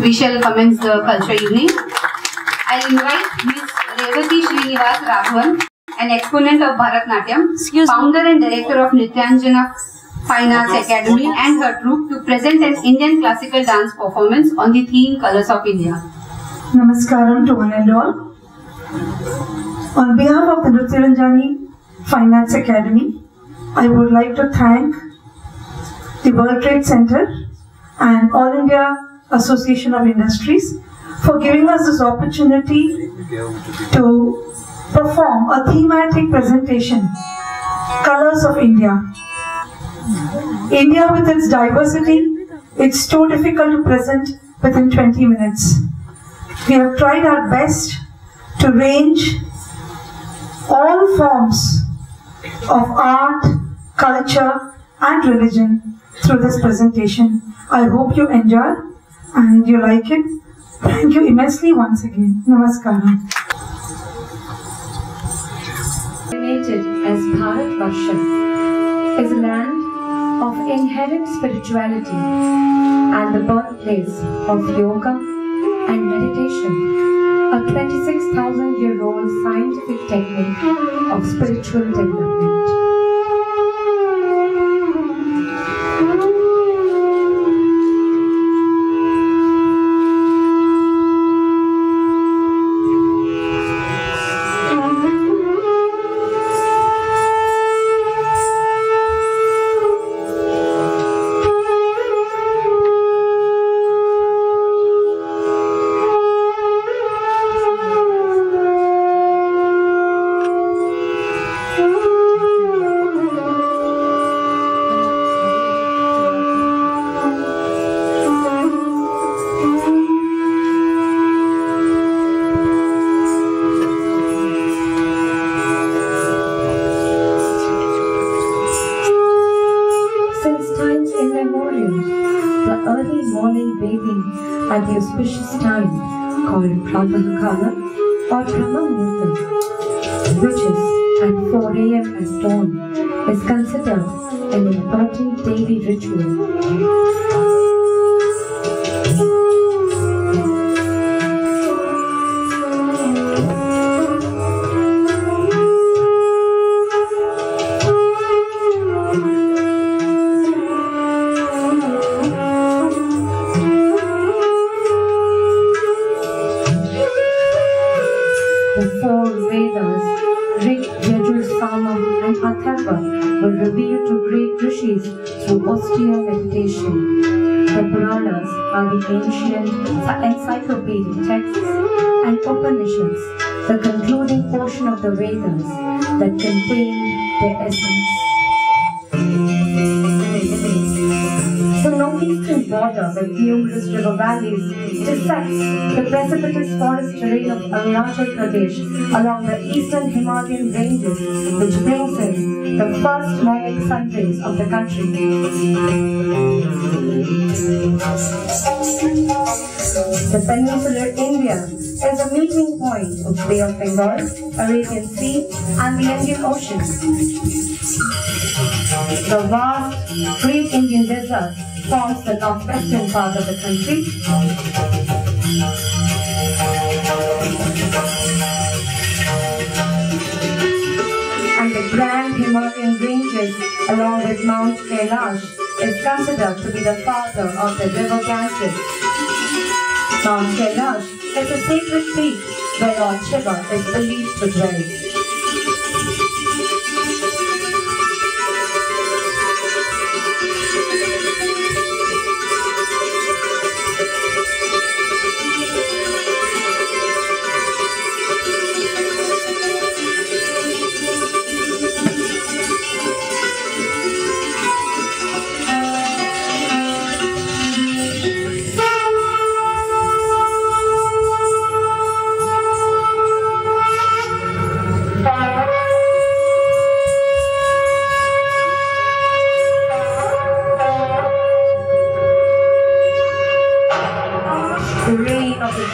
We shall commence the culture evening. I'll invite Ms. Revati Srinivas Raghavan, an exponent of Bharatnatyam, founder and director of Nityanjana Fine Arts Academy and her troupe, to present an Indian classical dance performance on the theme Colors of India. Namaskaram to one and all. On behalf of the Nityanjana Fine Arts Academy, I would like to thank the World Trade Center and All India Association of Industries for giving us this opportunity to perform a thematic presentation, Colors of India. India with its diversity, it's too difficult to present within 20 minutes. We have tried our best to range all forms of art, culture and religion through this presentation. I hope you enjoy and you like it. Thank you immensely once again. Namaskaram. Designated as Bharatvarsha is a land of inherent spirituality and the birthplace of yoga and meditation, a 26,000-year-old scientific technique of spiritual development. At the auspicious time called Prabhakala or Brahma which is at 4 a.m. at dawn, is considered an important daily ritual. Were revealed to great rishis through austere meditation. The Puranas are the ancient encyclopedic texts, and Upanishads, the concluding portion of the Vedas that contain their essence. The northeastern border with numerous river valleys dissects the precipitous forest terrain of Arunachal Pradesh along the eastern Himalayan ranges, which brings in the first morning sun rays of the country. The peninsular India is a meeting point of Bay of Bengal, Arabian Sea and the Indian Ocean. The vast Great Indian Desert forms the northwestern part of the country. And the grand Himalayan ranges along with Mount Kailash is considered to be the father of the river Ganges. Mount Kailash is a sacred peak where Lord Shiva is believed to dwell.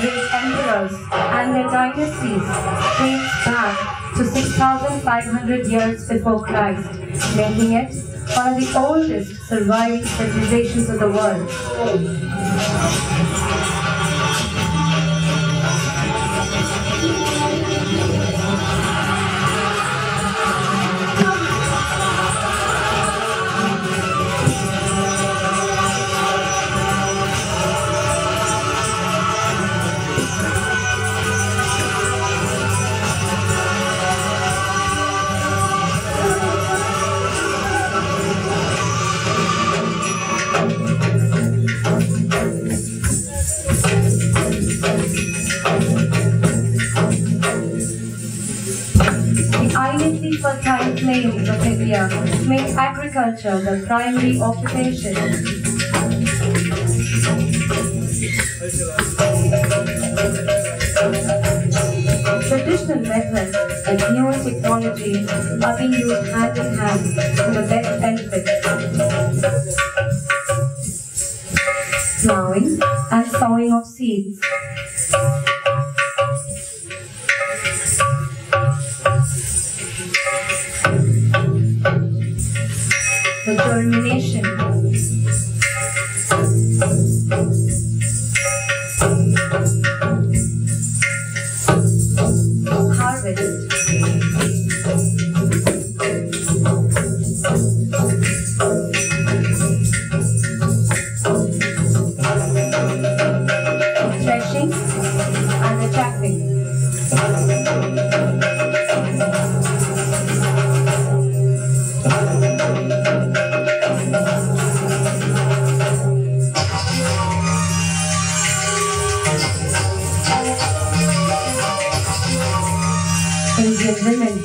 great emperors and their dynasties dates back to 6,500 years before Christ, making it one of the oldest surviving civilizations of the world. Islandly fertile plains of India make agriculture the primary occupation. Traditional methods and newer technology are being used hand in hand for the best benefit. Plowing and sowing of seeds. The germination, harvest, threshing and the chaffing. Indian women,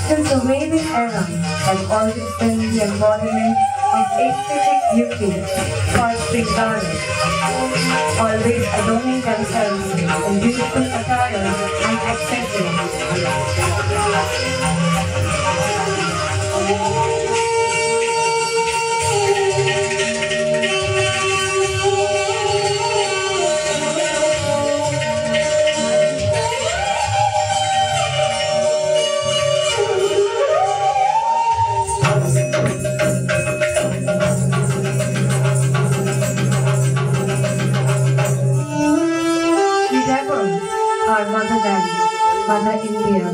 since the Vedic era, have always been the embodiment of aesthetic beauty, called Shringara, always adorning themselves in beautiful attire and accessories. Our motherland, Mother India.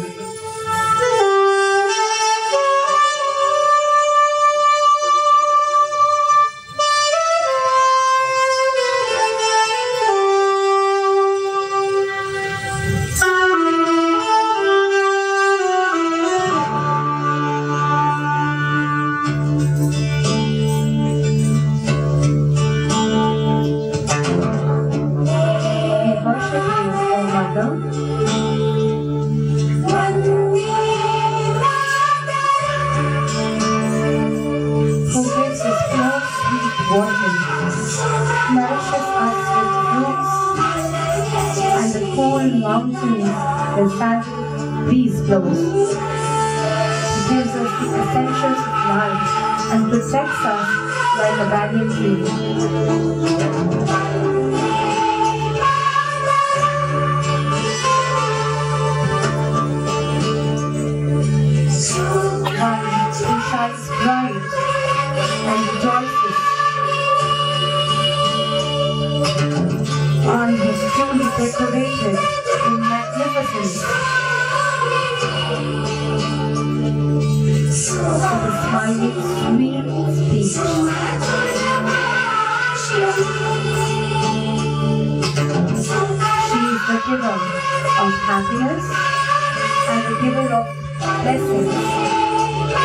We worship you, O Mother. Who gives us pure sweet water, nourishes us with fruits, and the cold mountains where magic breeze blows. He gives us the essentials of life and protects us like a banyan tree. One who shines bright and rejoices. One who is truly decorated in magnificence. With a smiling, sweet speech. She is the giver of happiness and the giver of blessings.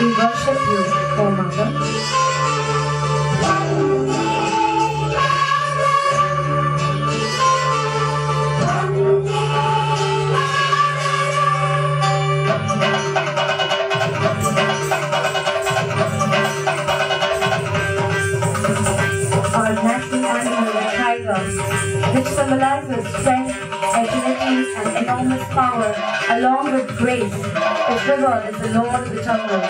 We worship you, O Mother. Our national animal, the tiger, which symbolizes strength, agility, and enormous power, along with grace. Its river is the Lord of the jungles.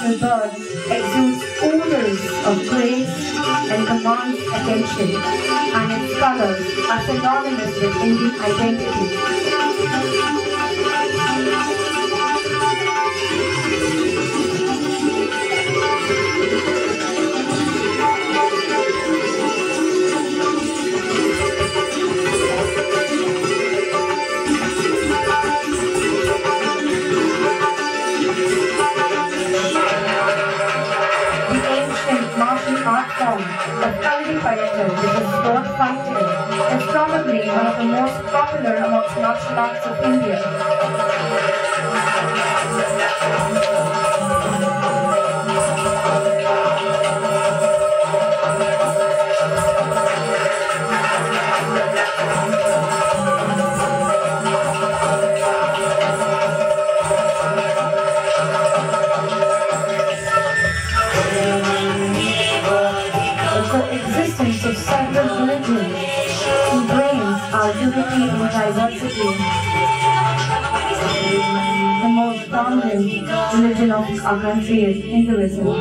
national bird exudes odors of grace and commands attention, and its colors are synonymous with Indian identity. Art form of Kaldi Payattal, which is sword fighting, is probably one of the most popular amongst martial arts of India. Of several religions embrace our unity in diversity. The most dominant religion of our country is Hinduism. The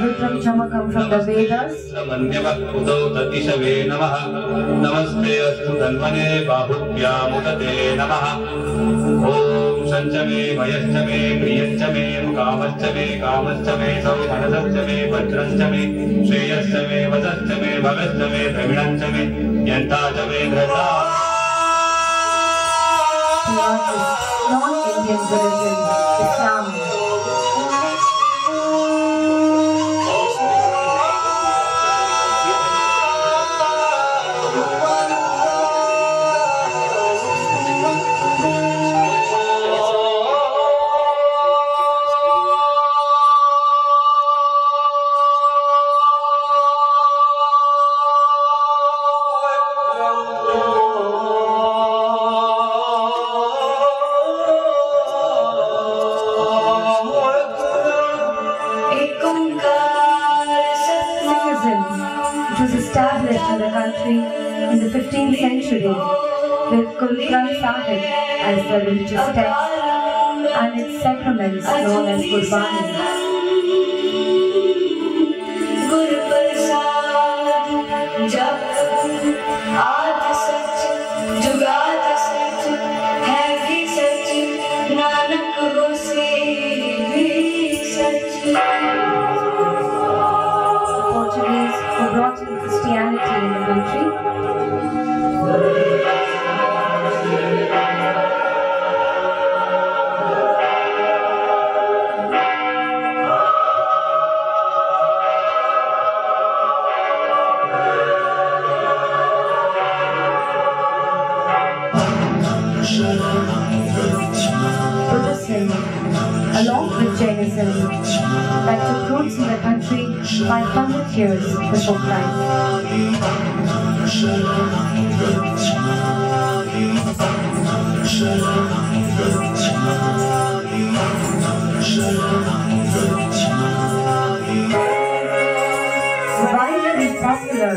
Rudram Chama come from the Vedas. संचमे मयश्चमे प्रियश्चमे कामश्चमे कामश्चमे सौधनश्चमे भद्रश्चमे श्रेयश्चमे वदश्चमे भगश्चमे प्रवीणश्चमे यन्ताचमे धृता Non-Indian religion, Islam. In the country in the 15th century with Conclave as the religious text and its sacraments known as Gurbani. Portuguese who brought in Christianity in the country. Buddhism, along with Jainism, that took roots in the country 500 years before Christ. Widely popular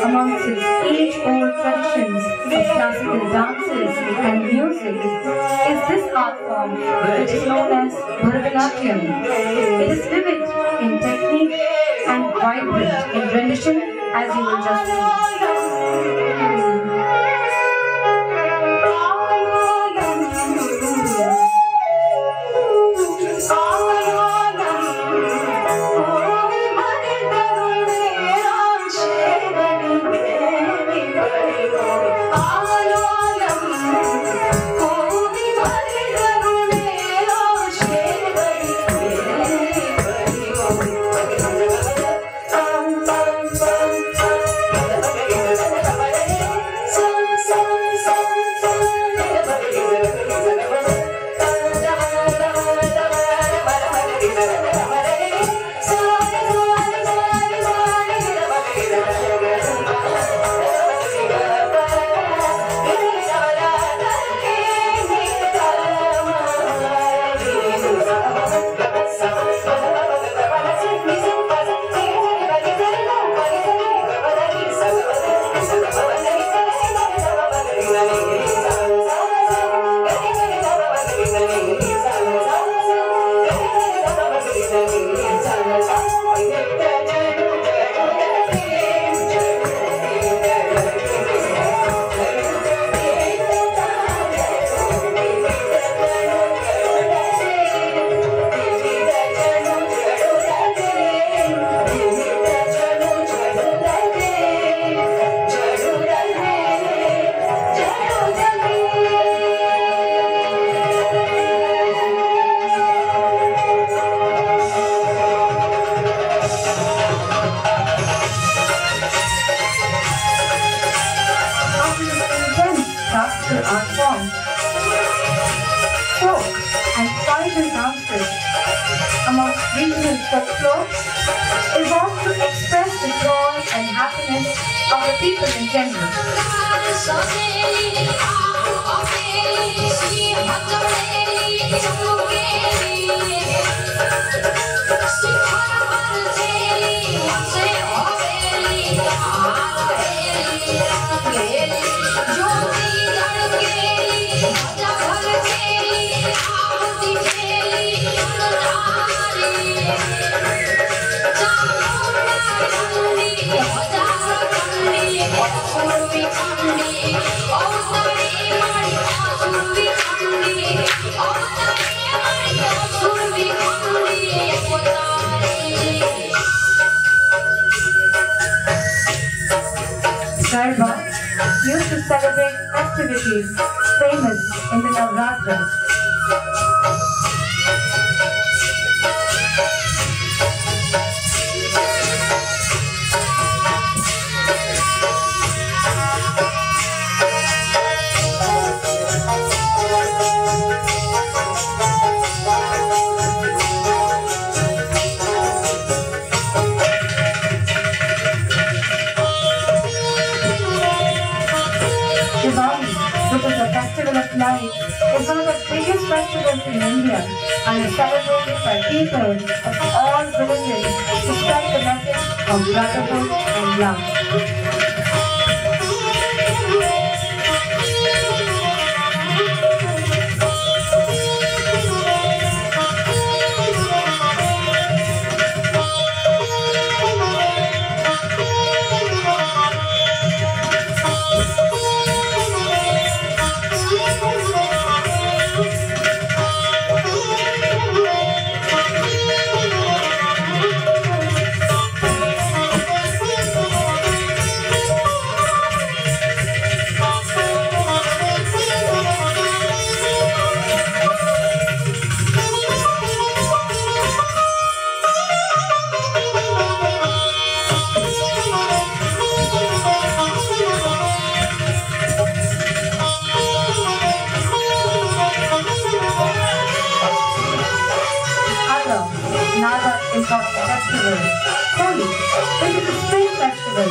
amongst its age-old traditions of classical dances and music is this art form, which is known as Bharatanatyam. It is vivid in technique and vibrant in rendition, as you will just see. musical art forms. Folk and tribal dances amongst regional folklore evolved to express the joy and happiness of the people in general. Garba used to celebrate festivities famous in the Navratras. Life is one of the biggest festivals in India and is celebrated by people of all religions to spread the message of brotherhood and love. Festival. Holi, which is a spring festival,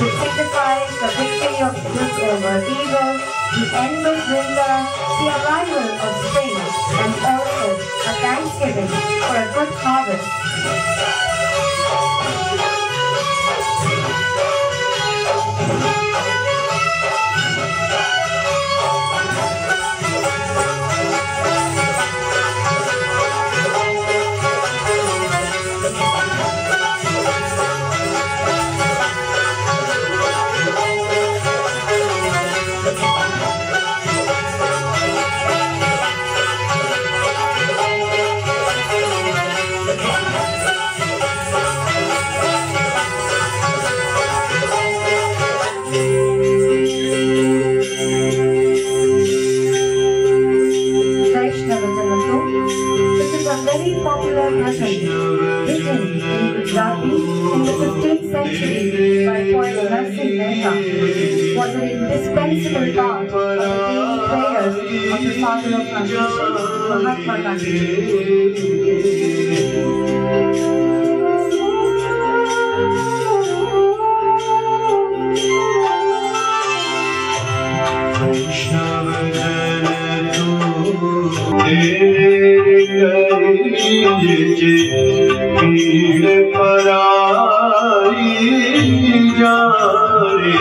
which signifies the victory of good over evil, the end of winter, the arrival of spring, and also a thanksgiving for a good harvest. Written in Gujarati in the 15th century by poet Narsin Mehta, was an indispensable part of the daily prayers of the father of our nation, Mahatma Gandhi. पीड़ पराई जाने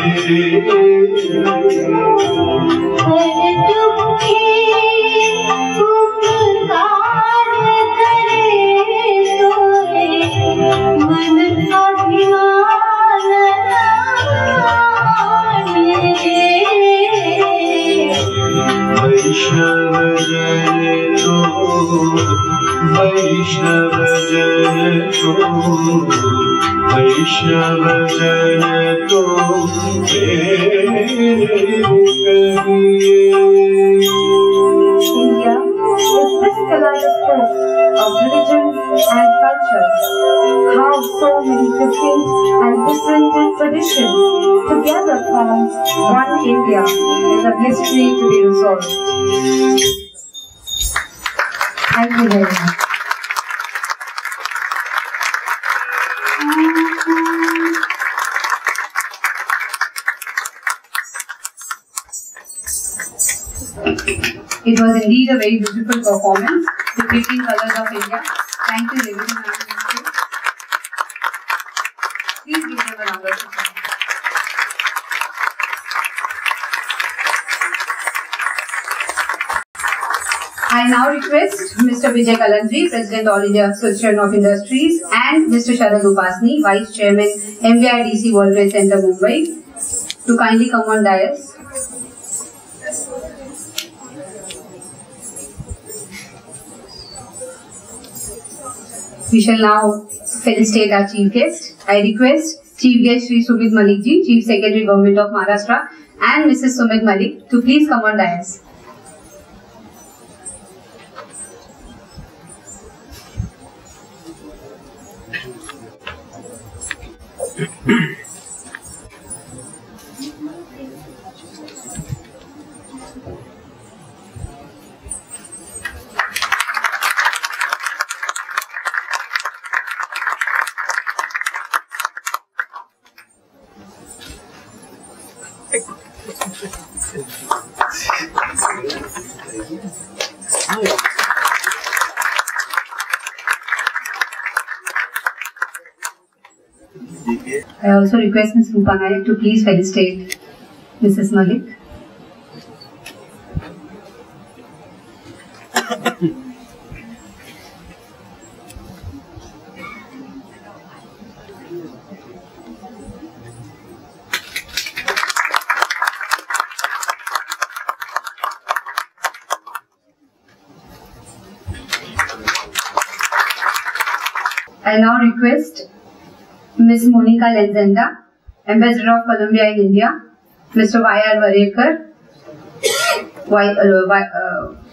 वैष्णव जन तो वैष्णव जन तो India is this kaleidoscope spoke of religions and cultures, how so many distinct and different traditions together form one India is a mystery to be resolved. Thank you very much. It was indeed a very beautiful performance, depicting colors of India. Thank you, ladies and gentlemen. Please give them a round of applause. I now request Mr. Vijay Kalandri, President All India Association of Industries, and Mr. Sharad Upasni, Vice Chairman, MBIDC World Trade Center, Mumbai, to kindly come on dais. We shall now felicitate our Chief Guest. I request Chief Guest Shri Sumit Malik Ji, Chief Secretary Government of Maharashtra, and Mrs. Sumit Malik to please come on dais. I also request Ms. Rupa Nayak to please felicitate Mrs. Malik. I now request Ms. Monica Lenzenda, Ambassador of Colombia in India, Mr. Y.R. Varekar,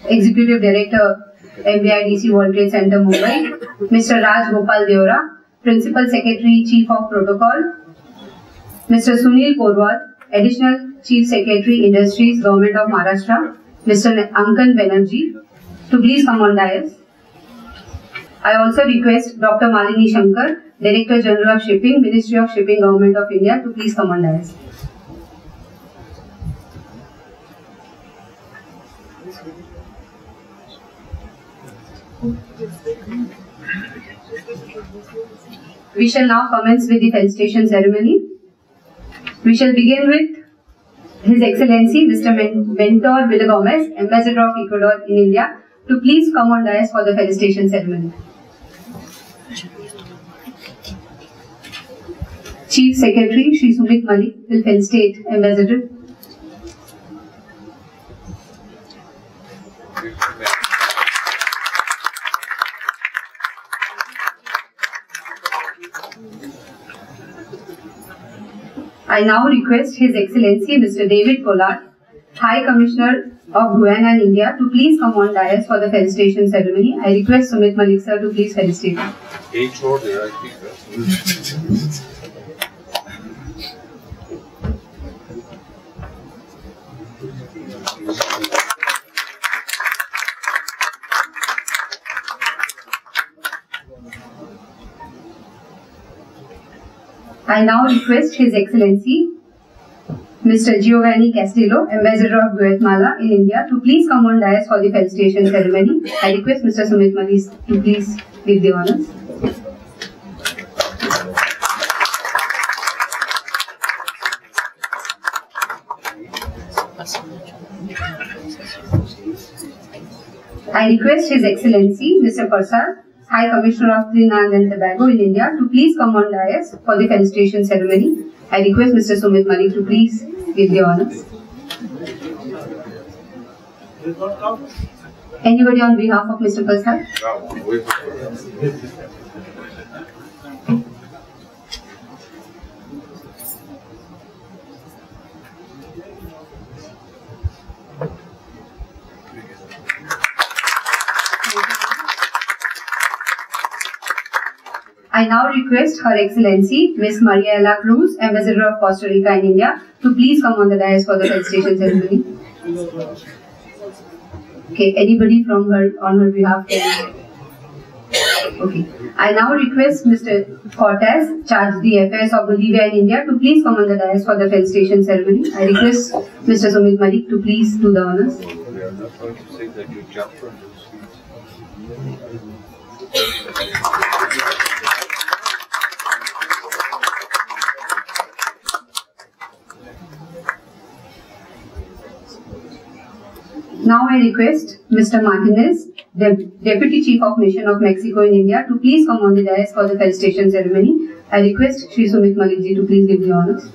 Executive Director, MBIDC World Trade Center, Mumbai, Mr. Raj Gopal Deora, Principal Secretary, Chief of Protocol, Mr. Sunil Porwal, Additional Chief Secretary, Industries, Government of Maharashtra, Mr. Ankan Banerjee, to please come on dais. I also request Dr. Malini Shankar, Director General of Shipping, Ministry of Shipping, Government of India, to please come on dais. We shall now commence with the felicitation ceremony. We shall begin with His Excellency Mr. Mentor Villagomez, Ambassador of Ecuador in India, to please come on dais for the felicitation ceremony. Chief Secretary Shri Sumit Malik will felicitate Ambassador. I now request His Excellency Mr. David Pollard, High Commissioner of Guyana in India, to please come on dais for the felicitation ceremony. I request Sumit Malik sir to please felicitate. I now request His Excellency Mr. Giovanni Castillo, Ambassador of Guatemala in India, to please come on dais for the felicitation ceremony. I request Mr. Sumit Malik to please give the honors. I request His Excellency Mr. Prasad, High Commissioner of Trinidad and Tobago in India, to please come on dais for the felicitation ceremony. I request Mr. Sumit Malik to please give the honors. Anybody on behalf of Mr. Prasad? I now request Her Excellency Ms. Mariela Cruz, Ambassador of Costa Rica in India, to please come on the dais for the felicitation ceremony. Okay, anybody from her on her behalf can. Okay. I now request Mr. Cortez, Charge the Affairs of Bolivia in India, to please come on the dais for the felicitation ceremony. I request Mr. Sumit Malik to please do the honors. We are not going to say that you jump from the seat. Now I request Mr. Martinez, the Deputy Chief of Mission of Mexico in India, to please come on the dais for the felicitation ceremony. I request Shri Sumit Malik ji to please give the honors.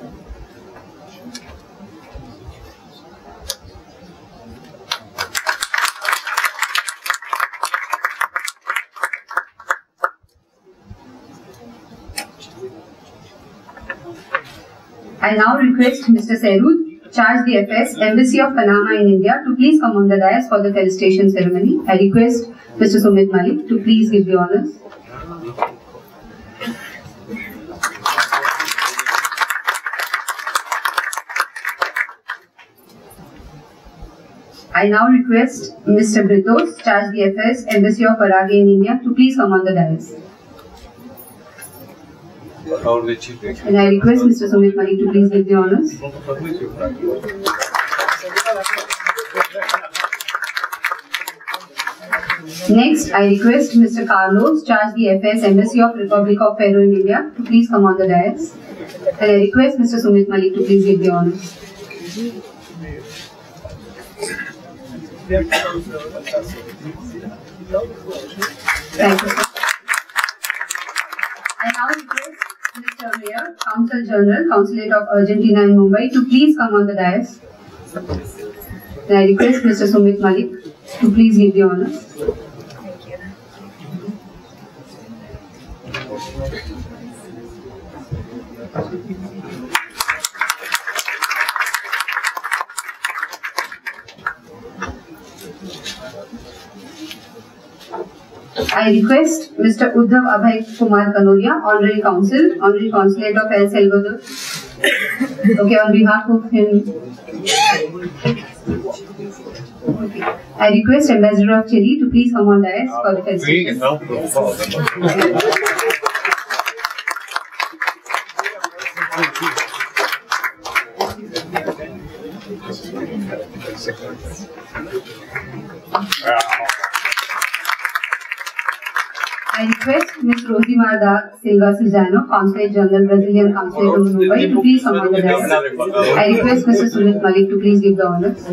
I now request Mr. Serud, Charge the Affairs, Embassy of Panama in India, to please come on the dais for the felicitation ceremony. I request Mr. Sumit Malik to please give the honors. I now request Mr. Britos, Charge the Affairs, Embassy of Paraguay in India, to please come on the dais. And I request Mr. Sumit Malik to please give the honors. Next, I request Mr. Carlos, Charge the Affairs, Embassy of Republic of Peru in India, to please come on the dais. And I request Mr. Sumit Malik to please give the honors. Thank you, sir. I now request Mr. Mayor, Consul General, Consulate of Argentina in Mumbai, to please come on the dais. And I request Mr. Sumit Malik to please give the honors. I request Mr. Uddhav Abhay Kumar Kanoria, Honorary Consul, Honorary Consulate of El Salvador. Okay, on behalf of him. Okay. I request Ambassador of Chile to please come on dais for the felicitation. I request Ms. Rosimar da Silva Suzano, Consulate General, Brazilian Consulate of Mumbai, to please come on the dais. I request Mr. Sumit Malik to please give the honors.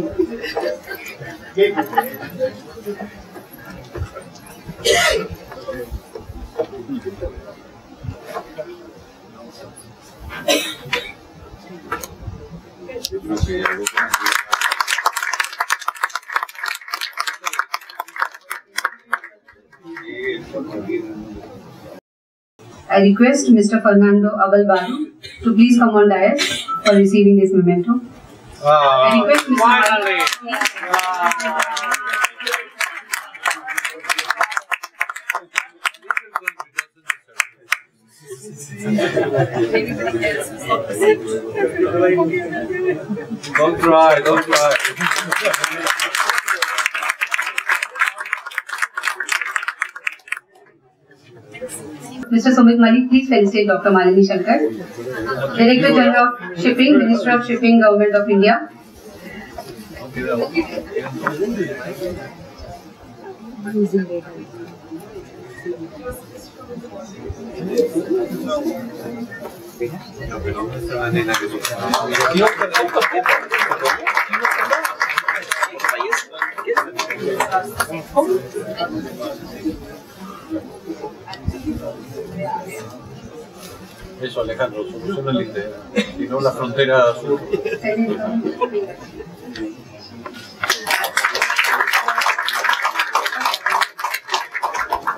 I request Mr. Fernando Abalbado to please come on dais for receiving this memento. I request Mr. Finally! Don't try, don't try. Mr. Sumit Malik, please felicitate Dr. Malini Shankar, Director General of Shipping, Minister of Shipping, Government of India. Eso, Alejandro, soluciona el INDE, y no la frontera sur.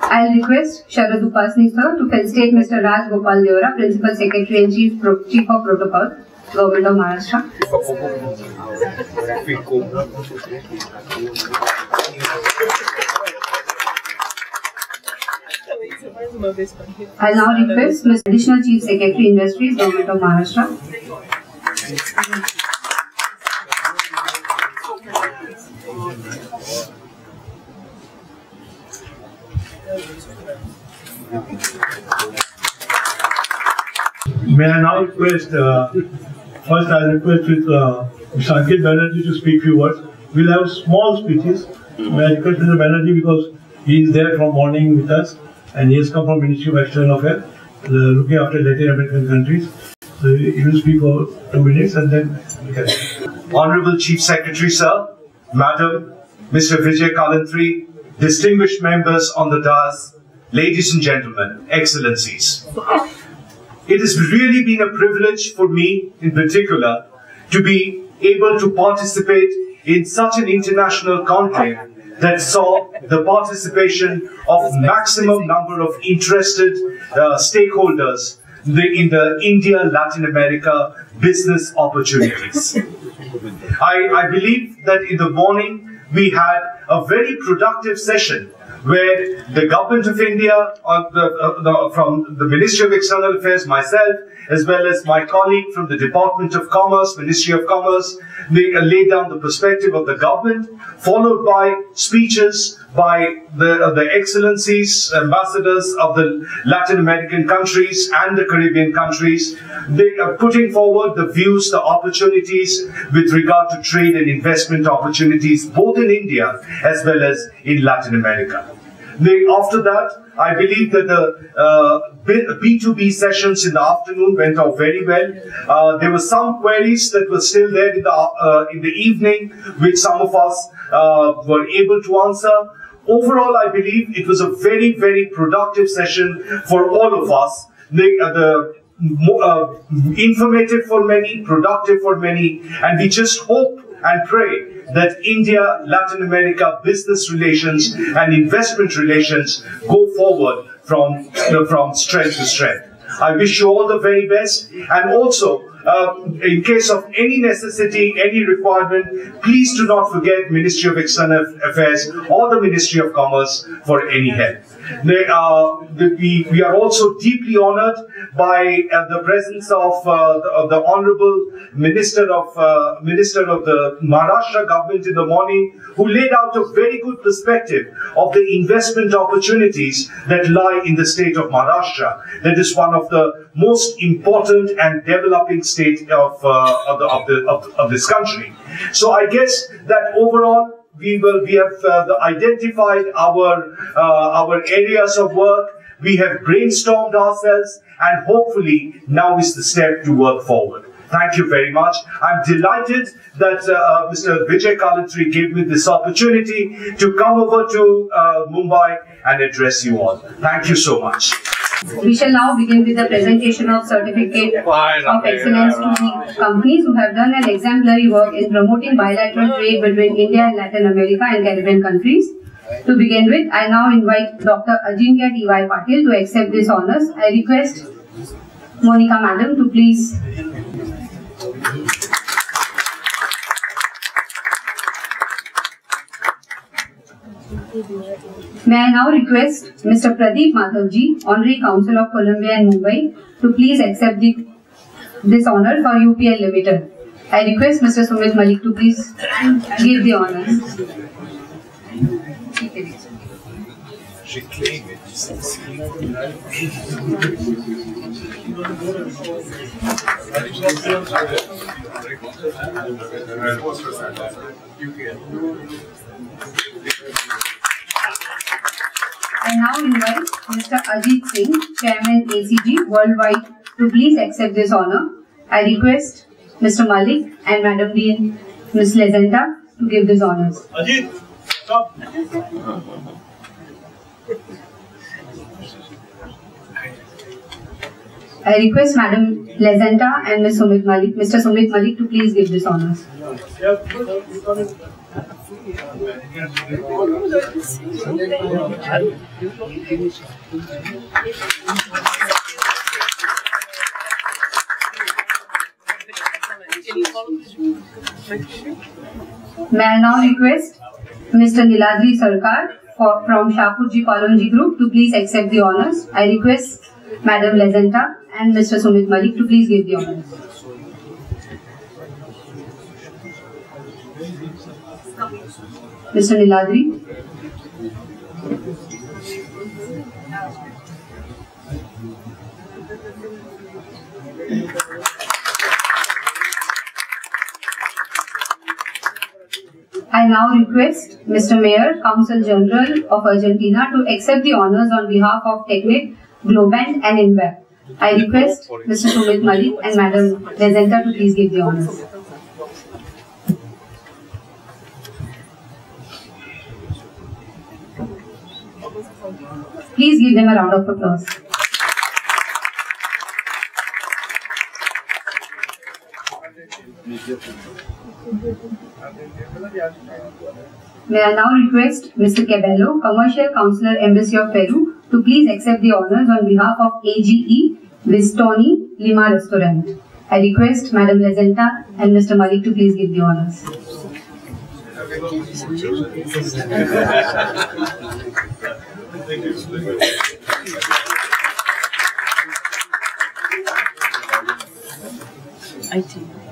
I'll request Sharad Upasni sir to felicitate Mr. Raj Gopal Deora, Principal Secretary and Chief of Protocol, Government of Maharashtra. I'll now request Mr. Additional Chief Secretary Industries, Government of Maharashtra. May I now request, first I request with Mr. Ankit Banerjee to speak a few words. We'll have small speeches. May I request Mr. Banerjee because he is there from morning with us and he has come from Ministry of External Affairs, looking after Latin American countries. So he will speak for 2 minutes and then we can. Honorable Chief Secretary, Sir, Madam, Mr. Vijay Kalantri, distinguished members on the dais, ladies and gentlemen, excellencies. It has really been a privilege for me, in particular, to be able to participate in such an international conclave that saw the participation of maximum number of interested stakeholders in the India-Latin America business opportunities. I believe that in the morning we had a very productive session where the government of India, from the Ministry of External Affairs, myself, as well as my colleague from the Department of Commerce, Ministry of Commerce, they laid down the perspective of the government, followed by speeches by the excellencies, ambassadors of the Latin American countries and the Caribbean countries. They are putting forward the views, the opportunities with regard to trade and investment opportunities, both in India as well as in Latin America. After that, I believe that the B2B sessions in the afternoon went out very well. There were some queries that were still there in the evening, which some of us were able to answer. Overall, I believe it was a very, very productive session for all of us. Informative for many, productive for many, and we just hope and pray that India-Latin America business relations and investment relations go forward from strength to strength. I wish you all the very best, and also in case of any necessity, any requirement, please do not forget Ministry of External Affairs or the Ministry of Commerce for any help. We are also deeply honored by the presence of the Honorable Minister of the Maharashtra government in the morning, who laid out a very good perspective of the investment opportunities that lie in the state of Maharashtra. That is one of the most important and developing state of this country. So I guess that overall we have identified our areas of work. We have brainstormed ourselves, and hopefully now is the step to work forward. Thank you very much. I'm delighted that Mr. Vijay Kalantri gave me this opportunity to come over to Mumbai and address you all. Thank you so much. We shall now begin with the presentation of Certificate of Excellence to the companies who have done an exemplary work in promoting bilateral trade between India and Latin America and Caribbean countries. To begin with, I now invite Dr. Ajinkya T.Y. Patil to accept these honors. I request Monica Madam to please. May I now request Mr. Pradeep Madhavji, Honorary Council of Columbia and Mumbai, to please accept this honor for UPL Limited. I request Mr. Sumit Malik to please give the honors. I now invite Mr. Ajit Singh, Chairman ACG Worldwide, to please accept this honor. I request Mr. Malik and Madam Dean, Ms. Lezenta, to give these honors. Ajit, stop. I request Madam Lezenta and Mr. Sumit Malik to please give these honors. May I now request Mr. Niladri Sarkar, from Shapurji Kalonji Group to please accept the honors. I request Madam Lezenta and Mr. Sumit Malik to please give the honors. Mr. Niladri. I now request Mr. Mayor, Consul General of Argentina to accept the honors on behalf of Technic, Globant and InWeb. I request Mr. Sumit Malik and Madam Lezenta to please give the honors. Please give them a round of applause. May I now request Mr. Cabello, Commercial Councillor, Embassy of Peru, to please accept the honors on behalf of AGE Vistoni Lima Restaurant. I request Madam Lezenta and Mr. Malik to please give the honors.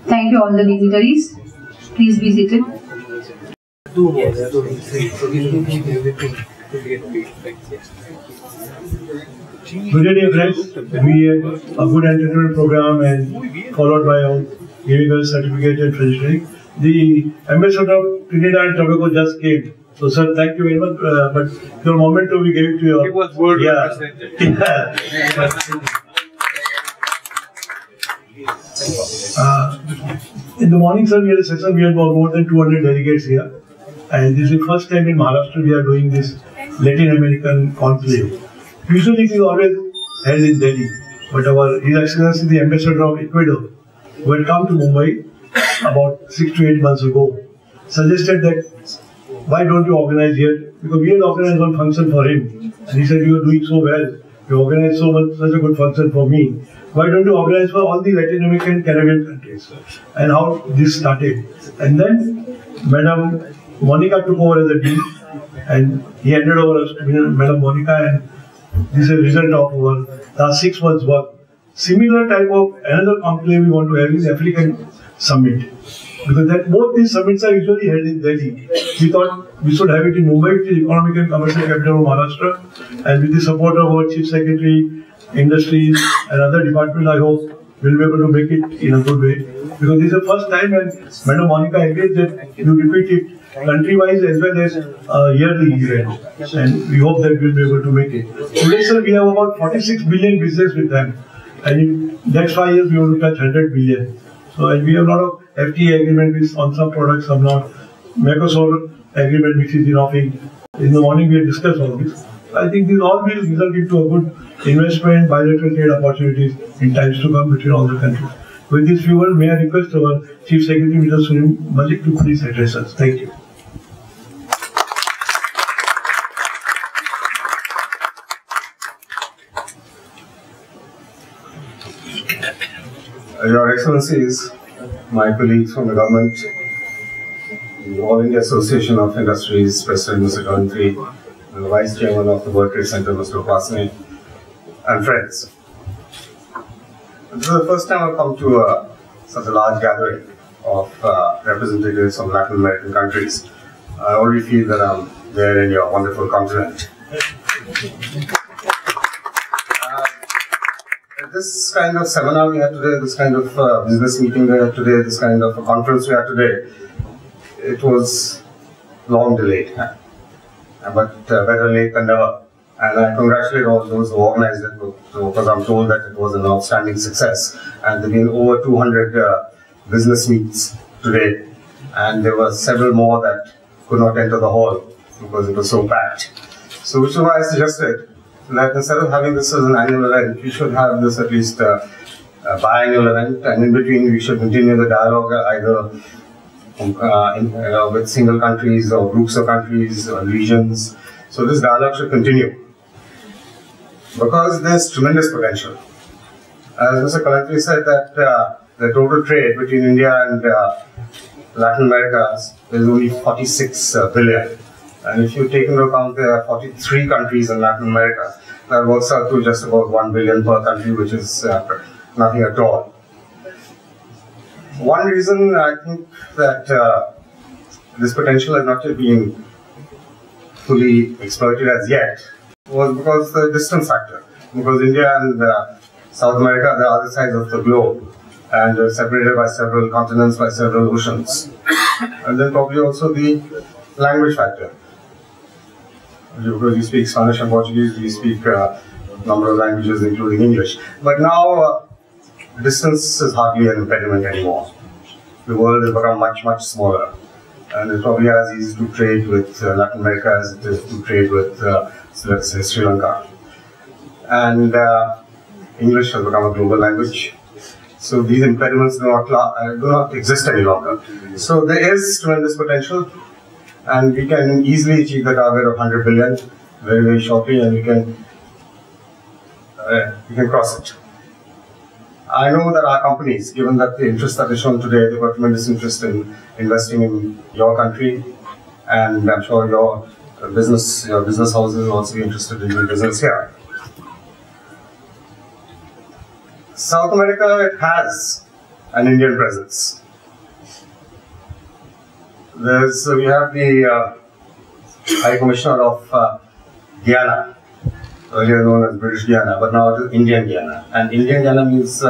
Thank you all the dignitaries. Please be seated. Good evening, friends. We had a good entertainment program and followed by our giving us certificate and registering. The ambassador of Trinidad and Tobago just came. So, sir, thank you very much. But your moment we gave it to you. It was word in the morning, sir, we had a session. We had more than 200 delegates here. And this is the first time in Maharashtra we are doing this Latin American conclave. Usually it is always held in Delhi. But His Excellency, the Ambassador of Ecuador, who had come to Mumbai about 6 to 8 months ago, suggested that why don't you organize here? Because we had organized one function for him. And he said, you are doing so well. You organized such a good function for me. Why don't you organize for all the Latin American Caribbean countries? And how this started. And then Madam Monica took over as a dean. And he handed over us to Madam Monica. And this is a result of our last 6 months' work. Similar type of another conclave we want to have is African Summit. Because both these summits are usually held in Delhi. We thought we should have it in Mumbai, which is economic and commercial capital of Maharashtra. And with the support of our Chief Secretary, Industries and other departments, I hope we'll be able to make it in a good way. Because this is the first time when Madam Monica agreed that you repeat it country-wise as well as yearly event. And we hope that we'll be able to make it. Today, sir, we have about 46 billion business with them. And in next 5 years, we want to touch 100 billion. So, and we have a lot of FTA agreement with on some products, some not. Mercosur agreement, which is in offing. In the morning, we have discussed all this. I think these all will result into a good investment, bilateral trade opportunities in times to come between all the countries. With this few words, may I request our Chief Secretary, Mr. Sumit Malik, to please address us. Thank you. Your Excellencies, my colleagues from the government, the All India Association of Industries, President Mr. Kantri, and the Vice Chairman of the World Trade Center, Mr. Upasani, and friends. This is the first time I've come to such a large gathering of representatives from Latin American countries. I already feel that I'm there in your wonderful continent. This kind of seminar we had today, this kind of business meeting we had today, this kind of a conference we had today, it was long delayed, but better late than never. And I congratulate all those who organized it, because I'm told that it was an outstanding success. And there have been over 200 business meets today, and there were several more that could not enter the hall because it was so packed. So which is why I suggested that instead of having this as an annual event, we should have this at least a biannual event, and in between we should continue the dialogue either with single countries or groups of countries or regions. So this dialogue should continue because there's tremendous potential. As Mr. Kalantri said, that the total trade between India and Latin America is only 46 billion. And if you take into account there are 43 countries in Latin America, that works out to just about 1 billion per country, which is nothing at all. One reason I think that this potential has not yet been fully exploited as yet was because the distance factor. Because India and South America are the other sides of the globe and are separated by several continents, by several oceans. And then probably also the language factor. Because you speak Spanish and Portuguese, we speak a number of languages including English. But now distance is hardly an impediment anymore. The world has become much, much smaller. And it's probably as easy to trade with Latin America as it is to trade with, let's say, Sri Lanka. And English has become a global language. So these impediments do not exist any longer. So there is tremendous potential, and we can easily achieve the target of 100 billion very, very shortly, and we can cross it. I know that our companies, given that the interest that is shown today, they've got tremendous interest in investing in your country, and I'm sure your business houses will also be interested in doing business here. South America, it has an Indian presence. We have the High Commissioner of Guyana, earlier known as British Guyana, but now it is Indian Guyana. And Indian Guyana means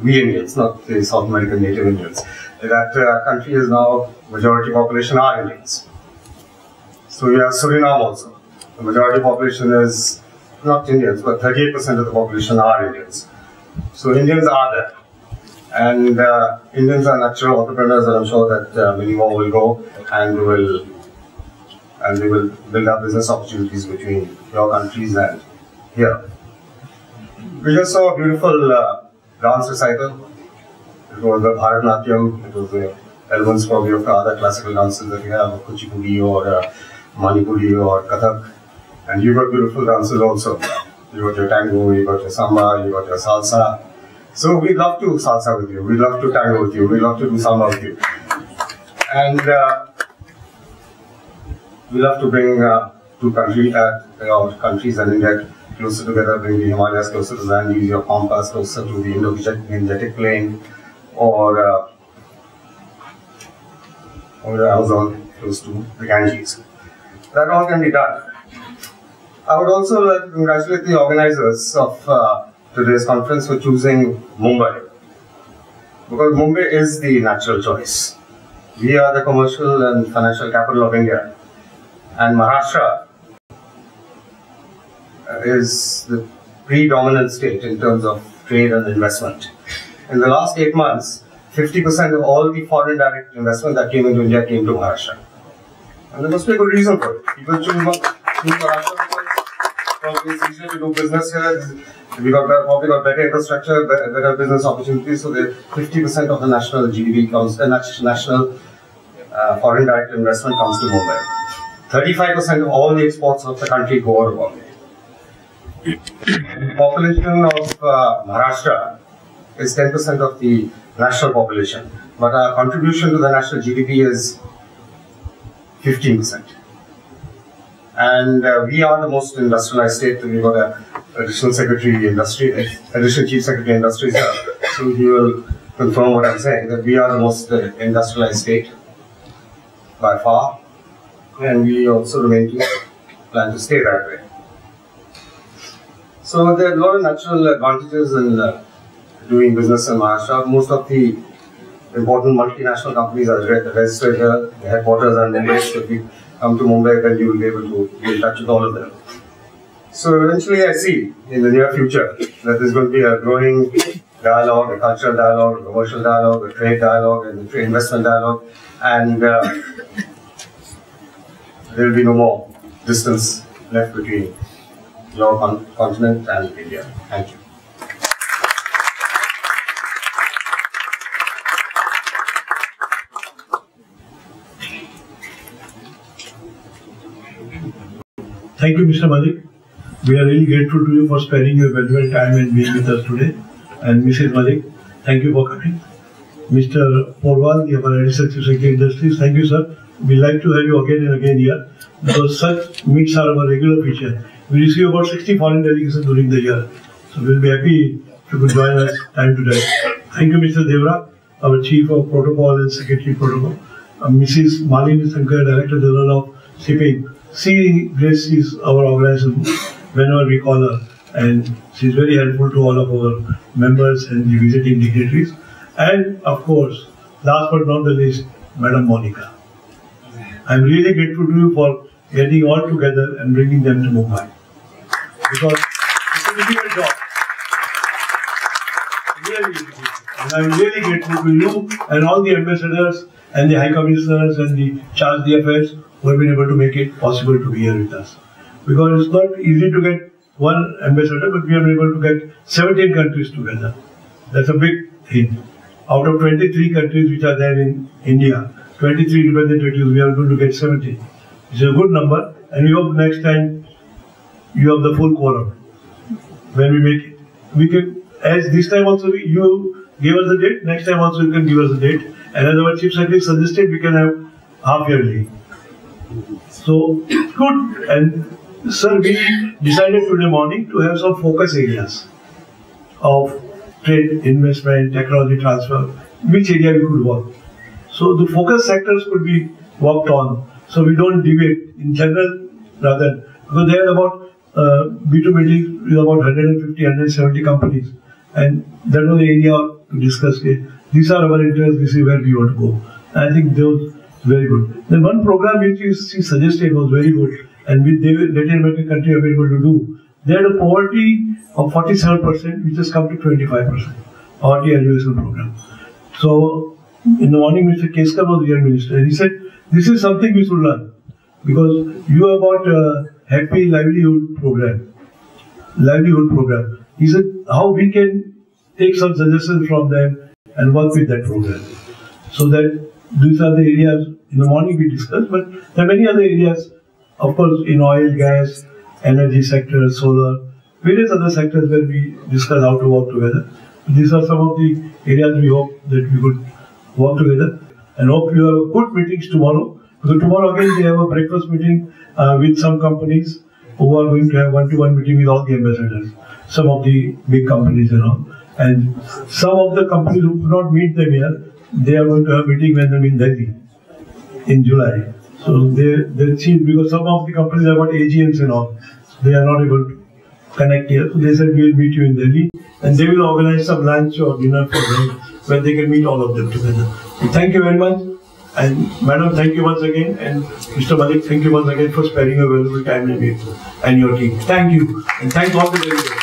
we Indians, not the South American native Indians. That country is now, majority population are Indians. So we have Suriname also. The majority population is not Indians, but 38% of the population are Indians. So Indians are there. And Indians are natural entrepreneurs, and I'm sure that many more will go and they will build up business opportunities between your countries and here. We just saw a beautiful dance recital. It was the Bharatanatyam. It was the elements probably of the other classical dances that we have, Kuchipudi or Manipuri or Kathak. And you got beautiful dances also. You got your tango, you got your samba, you got your salsa. So we'd love to salsa with you, we'd love to tango with you, we'd love to do samba with you. And we love to bring two countries and India closer together, bring the Himalayas closer to the Andes, your Pampas closer to the Indo-Gangetic Plain, or the Amazon close to the Ganges. That all can be done. I would also like to congratulate the organizers of today's conference for choosing Mumbai, because Mumbai is the natural choice. We are the commercial and financial capital of India, and Maharashtra is the predominant state in terms of trade and investment. In the last 8 months, 50% of all the foreign direct investment that came into India came to Maharashtra. And there must be a good reason for it. People choose Maharashtra because probably it's easier to do business here. We probably got better infrastructure, better business opportunities, so that 50% of the national GDP comes, national foreign direct investment comes to Mumbai. 35% of all the exports of the country go out of Bombay. The population of Maharashtra is 10% of the national population, but our contribution to the national GDP is 15%. And we are the most industrialized state. We've got an additional chief secretary industries here. So he will confirm what I'm saying, that we are the most industrialized state by far, and we also plan to stay that way. So there are a lot of natural advantages in doing business in Maharashtra. Most of the important multinational companies are registered here. The headquarters are in Mumbai. So if you come to Mumbai, then you will be able to be in touch with all of them. So eventually I see in the near future that there's going to be a growing dialogue, a cultural dialogue, a commercial dialogue, a trade dialogue, and an investment dialogue, and there will be no more distance left between your continent and India. Thank you. Thank you, Mr. Malik. We are really grateful to you for spending your valuable time and being with us today. And Mrs. Malik, thank you for coming. Mr. Porwal, the Additional Chief Secretary Industries. Thank you, sir. We like to have you again and again here because such meets are our regular feature. We receive about 60 foreign delegations during the year. So we'll be happy if you could join us time to time. Thank you, Mr. Devra, our Chief of Protocol and Secretary Protocol. Mrs. Malini Sankar, Director General of Shipping. She graces our organization whenever we call her, and she's very helpful to all of our members and the visiting dignitaries. And of course, last but not the least, Madam Monica. I'm really grateful to you for getting all together and bringing them to Mumbai. Because it's a difficult job. Really difficult. And I'm really grateful to you and all the ambassadors and the High Commissioners and the Charge d'Affaires who have been able to make it possible to be here with us. Because it's not easy to get one ambassador, but we are able to get 17 countries together. That's a big thing. Out of 23 countries which are there in India, 23 representatives, we are going to get 17. It's a good number, and we hope next time you have the full quorum. When we make it, we can, as this time also you gave us the date, next time also you can give us the date. And as our Chief Secretary suggested, we can have half yearly. So, good. And sir, we decided today morning to have some focus areas of trade, investment, technology transfer, which area we could work. So the focus sectors could be worked on. So we don't deviate in general rather, because there are about B2 meetings with about 150, 170 companies. And that was the area to discuss it. These are our interests, this is where we want to go. And I think those very good. Then one program which she suggested was very good, and which Latin American country have been able to do. They had a poverty of 47%, which has come to 25%. Poverty alleviation program. So in the morning, Mr. Keskar was the minister, and he said, this is something we should learn, because you have got a happy livelihood program. He said, how we can take some suggestions from them and work with that program. So that these are the areas in the morning we discussed, but there are many other areas, of course, in oil, gas, energy sector, solar, various other sectors where we discuss how to work together. These are some of the areas we hope that we could work together, and hope you have good meetings tomorrow. Because tomorrow again they have a breakfast meeting with some companies who are going to have one-to-one meeting with all the ambassadors, some of the big companies and all. And some of the companies who could not meet them here, they are going to have a meeting when they're in Delhi in July. So they'll see, because some of the companies have got AGMs and all, they are not able to connect here. So they said we'll meet you in Delhi, and they will organize some lunch or dinner for them where they can meet all of them together. So thank you very much. And Madam, thank you once again. And Mr. Malik, thank you once again for sparing your valuable time and your team. Thank you. And thank all the delegates.